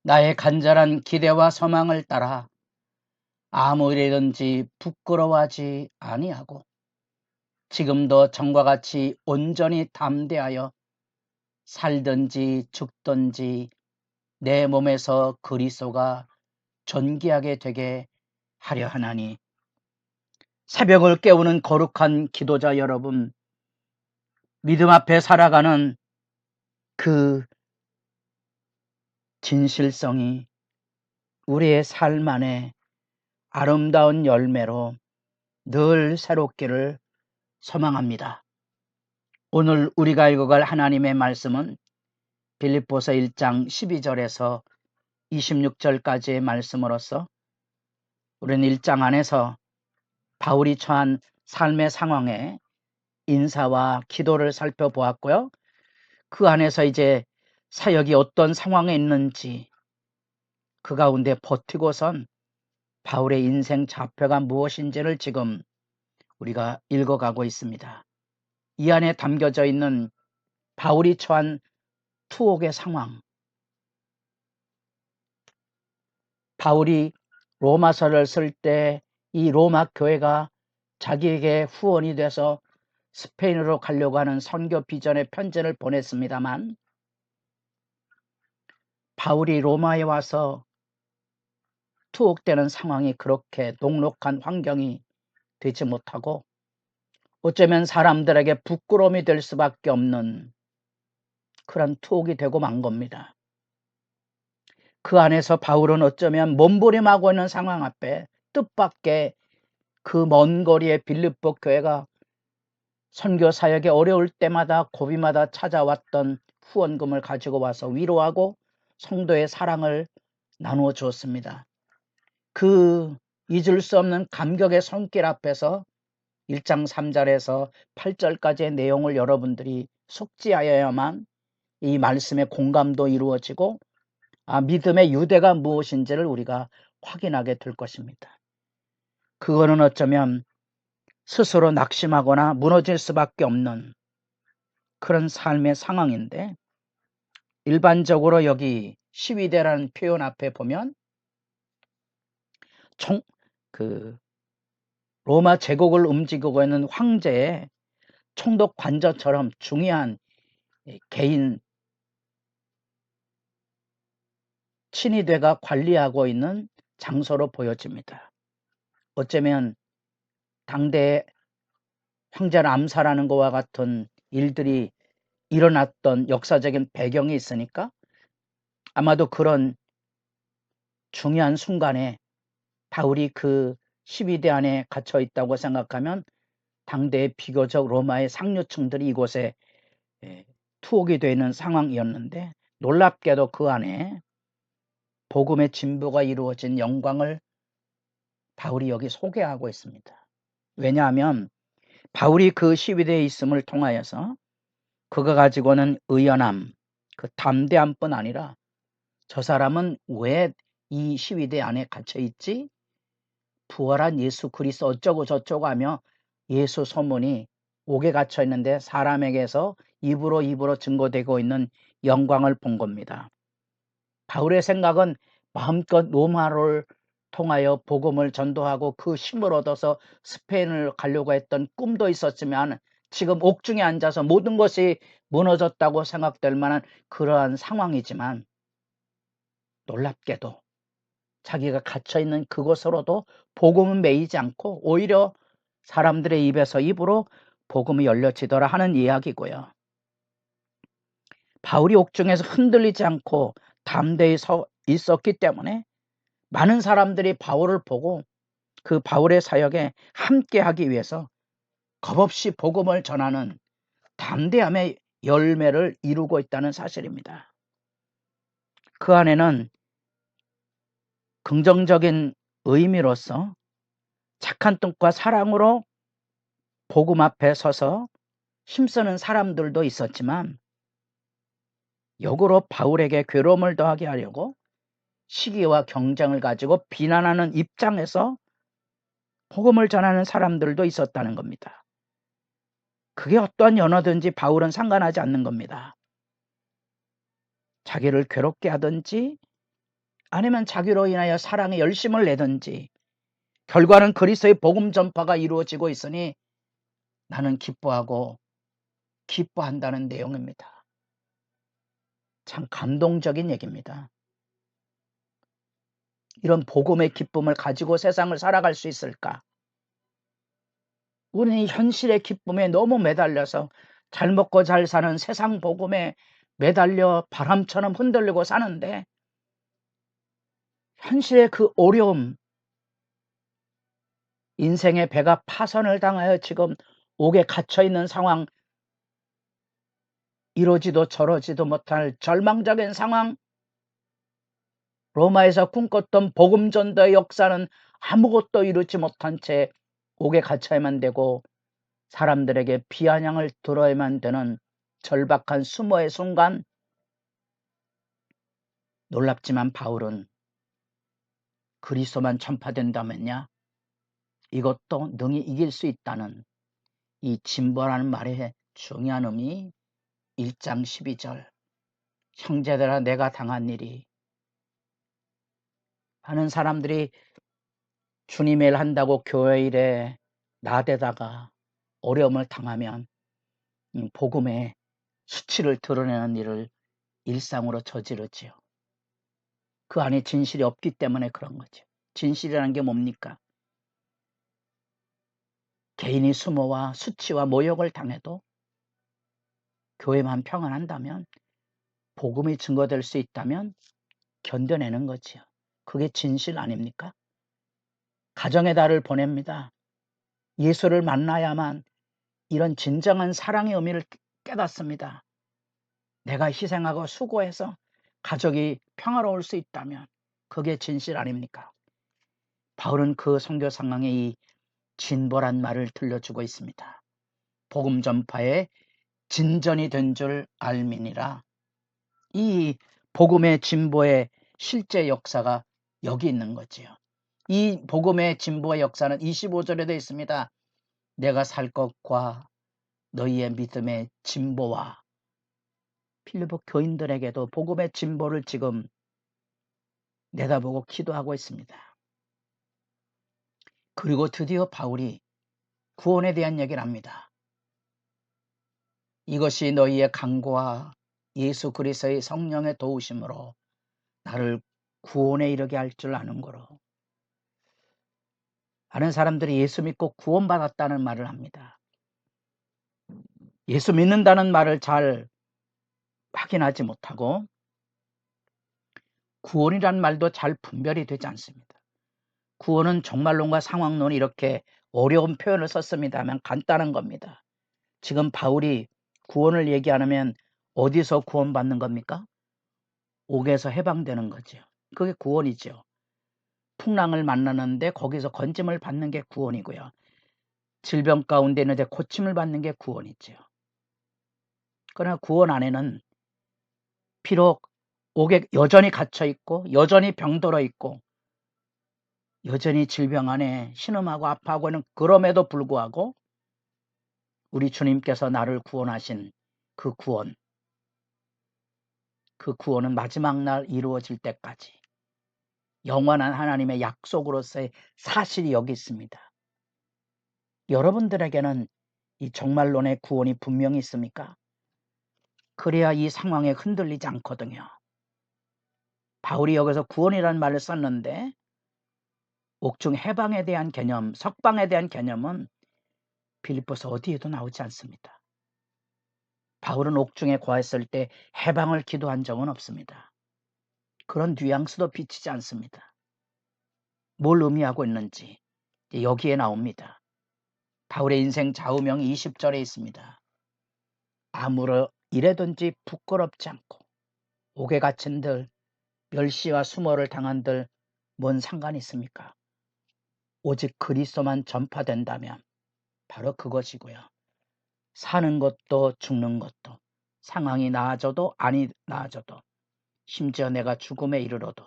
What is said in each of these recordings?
나의 간절한 기대와 소망을 따라 아무 일이든지 부끄러워하지 아니하고 지금도 전과 같이 온전히 담대하여 살든지 죽든지 내 몸에서 그리스도가 존귀하게 되게 하려 하나니. 새벽을 깨우는 거룩한 기도자 여러분, 믿음 앞에 살아가는 그 진실성이 우리의 삶 안에 아름다운 열매로 늘 새롭기를 소망합니다. 오늘 우리가 읽어갈 하나님의 말씀은 빌립보서 1장 12절에서 26절까지의 말씀으로서 우리는 1장 안에서 바울이 처한 삶의 상황에 인사와 기도를 살펴보았고요. 그 안에서 이제 사역이 어떤 상황에 있는지, 그 가운데 버티고선 바울의 인생 좌표가 무엇인지를 지금 우리가 읽어가고 있습니다. 이 안에 담겨져 있는 바울이 처한 투옥의 상황, 바울이 로마서를 쓸 때 이 로마 교회가 자기에게 후원이 돼서 스페인으로 가려고 하는 선교 비전의 편지를 보냈습니다만, 바울이 로마에 와서 투옥되는 상황이 그렇게 녹록한 환경이 되지 못하고 어쩌면 사람들에게 부끄러움이 될 수밖에 없는 그런 투옥이 되고 만 겁니다. 그 안에서 바울은 어쩌면 몸부림하고 있는 상황 앞에 뜻밖의 그 먼 거리의 빌립보 교회가 선교 사역에 어려울 때마다 고비마다 찾아왔던 후원금을 가지고 와서 위로하고 성도의 사랑을 나누어 주었습니다. 그 잊을 수 없는 감격의 손길 앞에서 1장 3절에서 8절까지의 내용을 여러분들이 숙지하여야만 이 말씀의 공감도 이루어지고 믿음의 유대가 무엇인지를 우리가 확인하게 될 것입니다. 그거는 어쩌면 스스로 낙심하거나 무너질 수밖에 없는 그런 삶의 상황인데, 일반적으로 여기 시위대라는 표현 앞에 보면 로마 제국을 움직이고 있는 황제의 총독 관저처럼 중요한 개인 친위대가 관리하고 있는 장소로 보여집니다. 어쩌면 당대 황제를 암살하는 것과 같은 일들이 일어났던 역사적인 배경이 있으니까 아마도 그런 중요한 순간에 바울이 그 12대 안에 갇혀 있다고 생각하면 당대의 비교적 로마의 상류층들이 이곳에 투옥이 되는 상황이었는데, 놀랍게도 그 안에 복음의 진보가 이루어진 영광을 바울이 여기 소개하고 있습니다. 왜냐하면 바울이 그 12대에 있음을 통하여서 그가 가지고는 의연함, 그 담대함뿐 아니라 저 사람은 왜 이 12대 안에 갇혀있지? 부활한 예수 그리스도 어쩌고 저쩌고 하며 예수 소문이 옥에 갇혀있는데 사람에게서 입으로 증거되고 있는 영광을 본 겁니다. 바울의 생각은 마음껏 로마를 통하여 복음을 전도하고 그 힘을 얻어서 스페인을 가려고 했던 꿈도 있었지만 지금 옥중에 앉아서 모든 것이 무너졌다고 생각될 만한 그러한 상황이지만, 놀랍게도 자기가 갇혀있는 그곳으로도 복음은 매이지 않고 오히려 사람들의 입에서 입으로 복음이 열려지더라 하는 이야기고요. 바울이 옥중에서 흔들리지 않고 담대히 서 있었기 때문에 많은 사람들이 바울을 보고 그 바울의 사역에 함께하기 위해서 겁없이 복음을 전하는 담대함의 열매를 이루고 있다는 사실입니다. 그 안에는 긍정적인 의미로서 착한 뜻과 사랑으로 복음 앞에 서서 힘쓰는 사람들도 있었지만, 역으로 바울에게 괴로움을 더하게 하려고 시기와 경쟁을 가지고 비난하는 입장에서 복음을 전하는 사람들도 있었다는 겁니다. 그게 어떠한 연어든지 바울은 상관하지 않는 겁니다. 자기를 괴롭게 하든지 아니면 자기로 인하여 사랑의 열심을 내든지 결과는 그리스도의 복음 전파가 이루어지고 있으니 나는 기뻐하고 기뻐한다는 내용입니다. 참 감동적인 얘기입니다. 이런 복음의 기쁨을 가지고 세상을 살아갈 수 있을까? 우리는 현실의 기쁨에 너무 매달려서 잘 먹고 잘 사는 세상 복음에 매달려 바람처럼 흔들리고 사는데 현실의 그 어려움, 인생의 배가 파선을 당하여 지금 옥에 갇혀있는 상황, 이러지도 저러지도 못할 절망적인 상황, 로마에서 꿈꿨던 복음 전도의 역사는 아무것도 이루지 못한 채 옥에 갇혀야만 되고 사람들에게 비아냥을 들어야만 되는 절박한 수모의 순간, 놀랍지만 바울은 그리스도만 전파된다면야 이것도 능히 이길 수 있다는 이 진보라는 말의 중요한 의미, 1장 12절 형제들아 내가 당한 일이, 많은 사람들이 주님의 일 한다고 교회 일에 나대다가 어려움을 당하면 복음의 수치를 드러내는 일을 일상으로 저지르지요. 그 안에 진실이 없기 때문에 그런 거죠. 진실이라는 게 뭡니까? 개인이 수모와 수치와 모욕을 당해도 교회만 평안한다면, 복음이 증거될 수 있다면 견뎌내는 거지요. 그게 진실 아닙니까? 가정의 달을 보냅니다. 예수를 만나야만 이런 진정한 사랑의 의미를 깨닫습니다. 내가 희생하고 수고해서 가족이 평화로울 수 있다면 그게 진실 아닙니까? 바울은 그 선교 상황에 이 진보란 말을 들려주고 있습니다. 복음 전파의 진전이 된 줄 알미니라. 이 복음의 진보의 실제 역사가 여기 있는 거지요. 이 복음의 진보의 역사는 25절에 되어 있습니다. 내가 살 것과 너희의 믿음의 진보와, 필리포 교인들에게도 복음의 진보를 지금 내다보고 기도하고 있습니다. 그리고 드디어 바울이 구원에 대한 얘기를 합니다. 이것이 너희의 강구와 예수 그리스도의 성령의 도우심으로 나를 구원에 이르게 할 줄 아는 거로. 많은 사람들이 예수 믿고 구원받았다는 말을 합니다. 예수 믿는다는 말을 잘 확인하지 못하고 구원이란 말도 잘 분별이 되지 않습니다. 구원은 정말론과 상황론이 이렇게 어려운 표현을 썼습니다만 간단한 겁니다. 지금 바울이 구원을 얘기 안 하면 어디서 구원받는 겁니까? 옥에서 해방되는 거죠. 그게 구원이죠. 풍랑을 만나는데 거기서 건짐을 받는 게 구원이고요. 질병 가운데 있는데 고침을 받는 게 구원이죠. 그러나 구원 안에는 비록 옥에 여전히 갇혀 있고 여전히 병들어 있고 여전히 질병 안에 신음하고 아파하고 있는, 그럼에도 불구하고 우리 주님께서 나를 구원하신 그 구원은 마지막 날 이루어질 때까지 영원한 하나님의 약속으로서의 사실이 여기 있습니다. 여러분들에게는 이 종말론의 구원이 분명히 있습니까? 그래야 이 상황에 흔들리지 않거든요. 바울이 여기서 구원이라는 말을 썼는데 옥중 해방에 대한 개념, 석방에 대한 개념은 빌립보서 어디에도 나오지 않습니다. 바울은 옥중에 거했을 때 해방을 기도한 적은 없습니다. 그런 뉘앙스도 비치지 않습니다. 뭘 의미하고 있는지 여기에 나옵니다. 바울의 인생 좌우명이 20절에 있습니다. 아무로 이래든지 부끄럽지 않고 옥에 갇힌들, 멸시와 수모를 당한들 뭔 상관이 있습니까? 오직 그리스도만 전파된다면 바로 그것이고요. 사는 것도 죽는 것도, 상황이 나아져도 아니 나아져도, 심지어 내가 죽음에 이르러도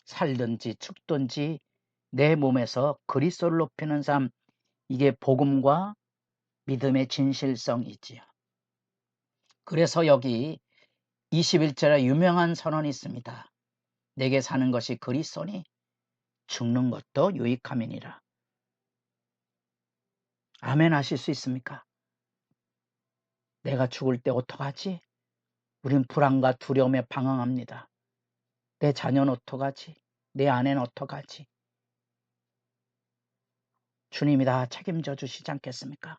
살든지 죽든지 내 몸에서 그리스도를 높이는 삶, 이게 복음과 믿음의 진실성이지요. 그래서 여기 21절에 유명한 선언이 있습니다. 내게 사는 것이 그리스도니 죽는 것도 유익함이니라. 아멘 하실 수 있습니까? 내가 죽을 때 어떡하지? 우린 불안과 두려움에 방황합니다. 내 자녀는 어떡하지? 내 아내는 어떡하지? 주님이 다 책임져 주시지 않겠습니까?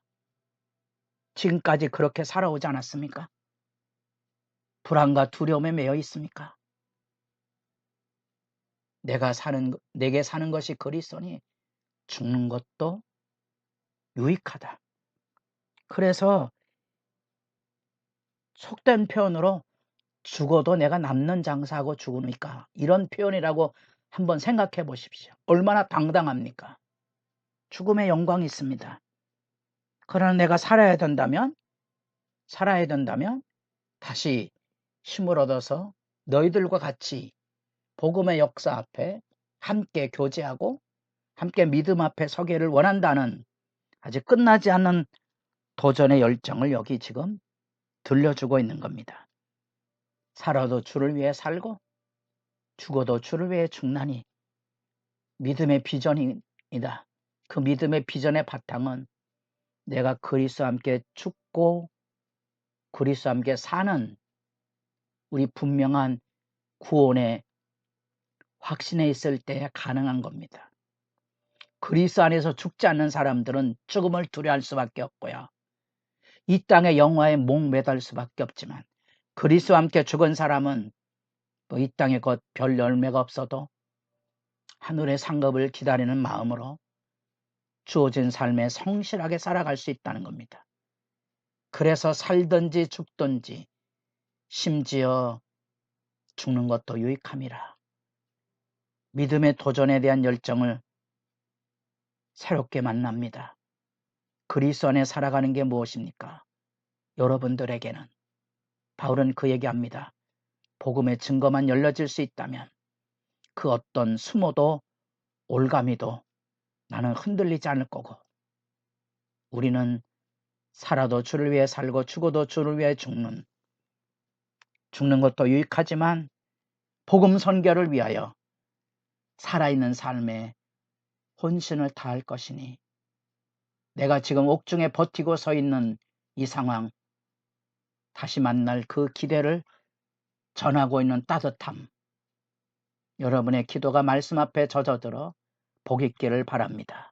지금까지 그렇게 살아오지 않았습니까? 불안과 두려움에 매여 있습니까? 내게 사는 것이 그리스도니 죽는 것도 유익하다. 그래서 속된 표현으로 죽어도 내가 남는 장사하고 죽으니까, 이런 표현이라고 한번 생각해 보십시오. 얼마나 당당합니까? 죽음의 영광이 있습니다. 그러나 내가 살아야 된다면 다시 힘을 얻어서 너희들과 같이 복음의 역사 앞에 함께 교제하고 함께 믿음 앞에 서기를 원한다는 아직 끝나지 않은 도전의 열정을 여기 지금 들려주고 있는 겁니다. 살아도 주를 위해 살고 죽어도 주를 위해 죽나니 믿음의 비전이다. 그 믿음의 비전의 바탕은 내가 그리스도와 함께 죽고 그리스도와 함께 사는 우리 분명한 구원의 확신에 있을 때 가능한 겁니다. 그리스도 안에서 죽지 않는 사람들은 죽음을 두려워할 수밖에 없고요. 이 땅의 영화에 목매달 수밖에 없지만 그리스도와 함께 죽은 사람은 이 땅에 곧 별 열매가 없어도 하늘의 상급을 기다리는 마음으로 주어진 삶에 성실하게 살아갈 수 있다는 겁니다. 그래서 살든지 죽든지 심지어 죽는 것도 유익함이라. 믿음의 도전에 대한 열정을 새롭게 만납니다. 그리스도 안에 살아가는 게 무엇입니까? 여러분들에게는 바울은 그 얘기합니다. 복음의 증거만 열려질 수 있다면 그 어떤 수모도 올가미도 나는 흔들리지 않을 거고, 우리는 살아도 주를 위해 살고 죽어도 주를 위해 죽는 것도 유익하지만 복음 선교를 위하여 살아있는 삶에 혼신을 다할 것이니, 내가 지금 옥중에 버티고 서 있는 이 상황, 다시 만날 그 기대를 전하고 있는 따뜻함, 여러분의 기도가 말씀 앞에 젖어들어 복 있기를 바랍니다.